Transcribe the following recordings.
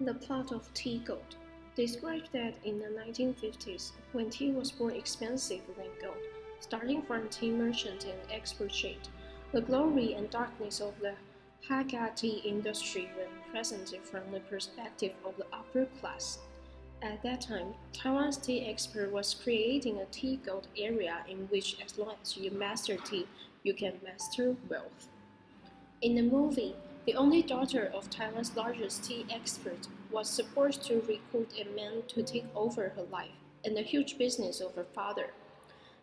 The plot of tea gold describes that in the 1950s, when tea was more expensive than gold, starting from tea merchant and export trade, the glory and darkness of the Hakka tea industry were presented from the perspective of the upper class. At that time, Taiwan's tea export was creating a tea gold area in which as long as you master tea, you can master wealth. In the movie, the only daughter of Taiwan's largest tea expert was supposed to recruit a man to take over her life and the huge business of her father.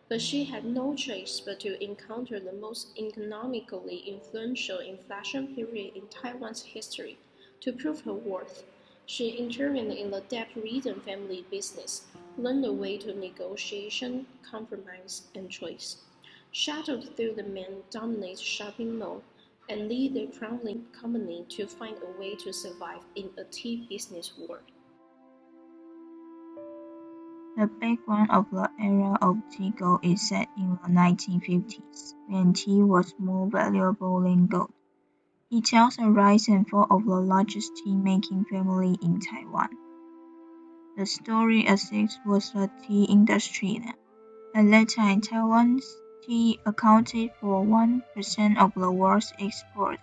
But she had no choice but to encounter the most economically influential inflation period in Taiwan's history to prove her worth. She intervened in the debt-ridden family business, learned the way to negotiation, compromise, and choice. Shadowed through the man-dominated shopping mall, and lead the crumbling company to find a way to survive in a tea business world. The background of the era of tea gold is set in the 1950s, when tea was more valuable than gold. It tells the rise and fall of the largest tea-making family in Taiwan. The story assets was the tea industry then. At that time, Taiwan's tea accounted for 1% of the world's exports.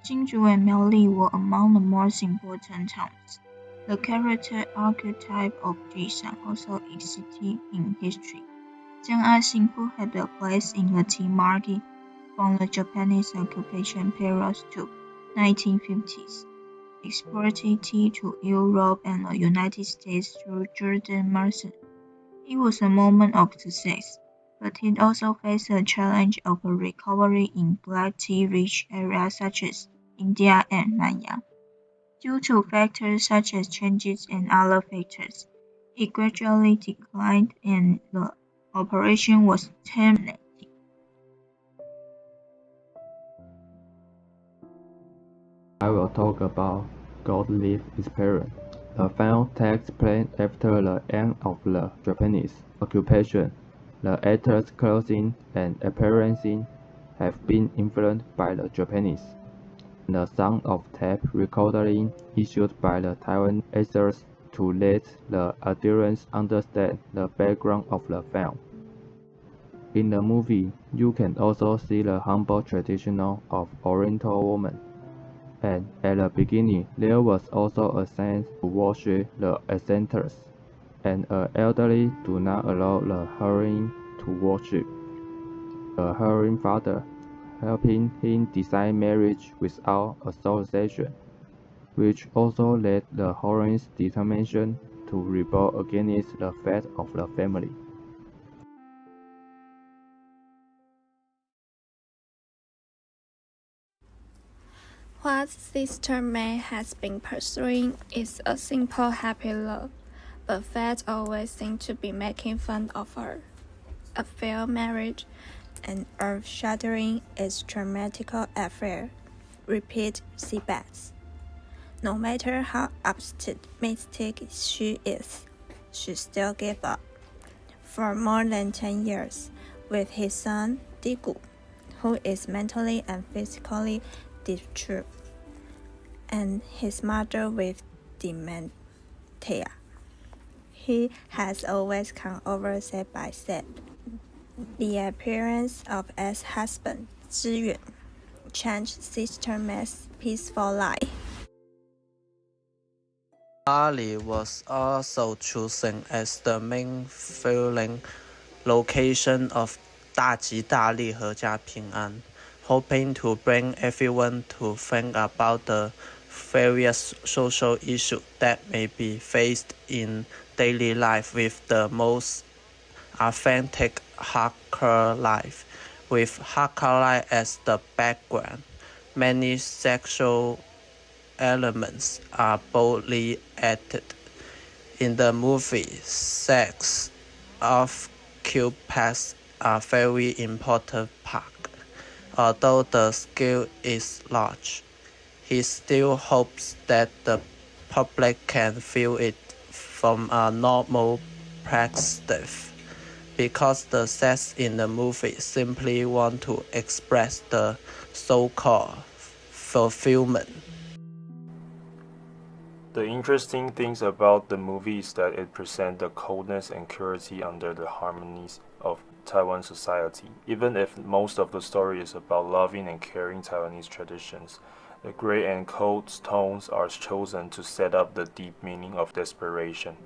Jinzhou and Miaoli were among the most important towns. The character archetype of Ji-san also existed in history. Jiang Axing, who had a place in the tea market from the Japanese occupation period to 1950s, exported tea to Europe and the United States through Jordan Marston. It was a moment of success, but it also faced the challenge of a recovery in black tea-rich areas such as India and Nanyang. Due to factors such as changes and other factors, it gradually declined and the operation was terminated. I will talk about gold leaf experience. The film takes place after the end of the Japanese occupation. The actors' clothing and appearances have been influenced by the Japanese. The sound of tape recording issued by the Taiwan actors to let the audience understand the background of the film. In the movie, you can also see the humble tradition of Oriental women. And at the beginning, there was also a sense to worship the ancestors, and the elderly do not allow the heroine to worship the heroine's father, helping him decide marriage without association, which also led the heroine's determination to rebel against the fate of the family. What Sister May has been pursuing is a simple happy love, but fate always seems to be making fun of her. A failed marriage, an earth-shattering, extramarital affair. Repeat setbacks. No matter how optimistic she is, she still gave up. For more than 10 years, with his son, Di-gu, who is mentally and physically distraught, and his mother with dementia. He has always come over step by step. The appearance of ex-husband Zhi-Yuan changed Sister May's peaceful life. Bali was also chosen as the main filming location of 大吉大利阖家平安, hoping to bring everyone to think about the various social issues that may be faced in daily life with the most authentic Hakka life. With Hakka life as the background, many sexual elements are boldly added. In the movie, sex occupies a very important part. Although the scale is large, he still hopes that the public can view it from a normal perspective, because the sex in the movie simply want to express the so-called fulfillment. The interesting things about the movie is that it presents the coldness and purity under the harmonies of Taiwan society. Even if most of the story is about loving and caring Taiwanese traditions, the gray and cold tones are chosen to set up the deep meaning of desperation.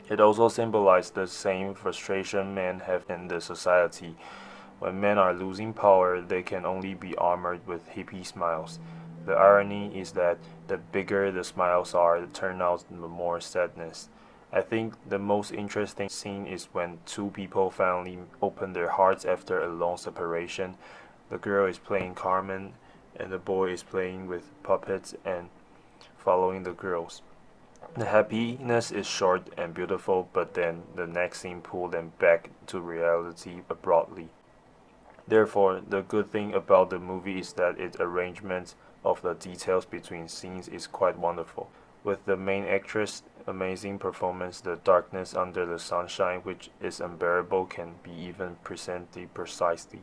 It also symbolizes the same frustration men have in the society. When men are losing power, they can only be armored with hippie smiles. The irony is that the bigger the smiles are, it turns out the more sadness. I think the most interesting scene is when two people finally open their hearts after a long separation. The girl is playing Carmen, and the boy is playing with puppets and following the girls. The happiness is short and beautiful, but then the next scene pulls them back to reality abruptly. Therefore, the good thing about the movie is that its arrangement of the details between scenes is quite wonderful. With the main actress' amazing performance, the darkness under the sunshine, which is unbearable, can be even presented precisely.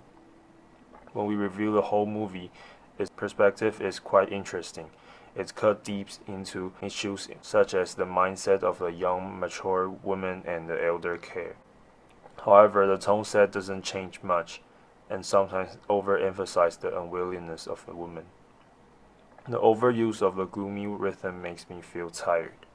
When we review the whole movie, its perspective is quite interesting. It cut deep into issues such as the mindset of a young, mature woman and the elder care. However, the tone set doesn't change much, and sometimes overemphasize the unwillingness of the woman. The overuse of the gloomy rhythm makes me feel tired.